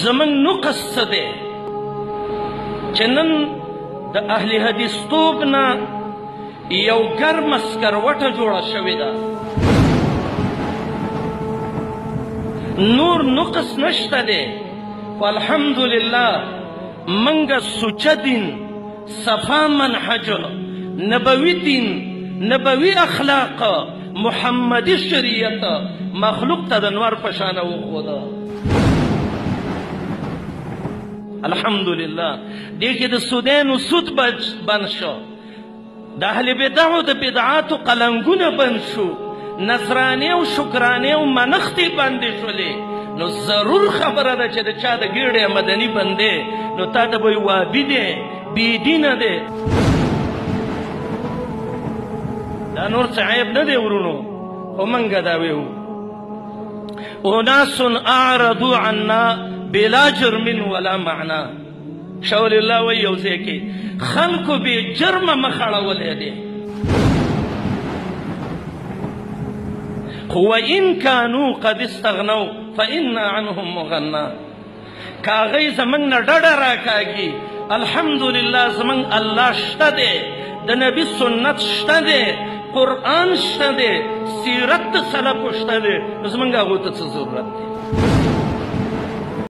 زمن نقص څه دی چې نن د اهل حدیث توب نه یو ګرمه سکروټه جوړه شوې ده. نور نقص نشته دی، خو الحمدلله منګه سوچه دین، صفا منهج، نبوي دین، نبوي اخلاق، محمدي شریعت مخلوق ته د انوار په شانه وښوده. الحمدلله دې کې د سودانو سود بند شو، د اهل بدعو د بدعاتو قلنګونه بند شو، نصراني او شکراني او منختې بندې شولې. نو ضرور خبره ده چې د چا د ګیډې مدني بندې نو تا ته به وي وابي دی، بېدینه دی. دا نور څه عیب نه دی ورونو، خو منګه دا ویو اناس اعرضوا عنا بلا جرم ولا معنا. شاول الله وی یو ځای کې خلکو بې جرمه مخ اړولی دی، خو وان کانوا قد استغنوا فانا عنهم مغنا. که هغوی زموږ نه ډډه راکاږي، الحمدلله زموږ الله شته دی، د نبي سنت شته دی، قرآن شته دی، سیرت د سلفو شته دی، نو زموږ هغو ته څه ضرورت دی؟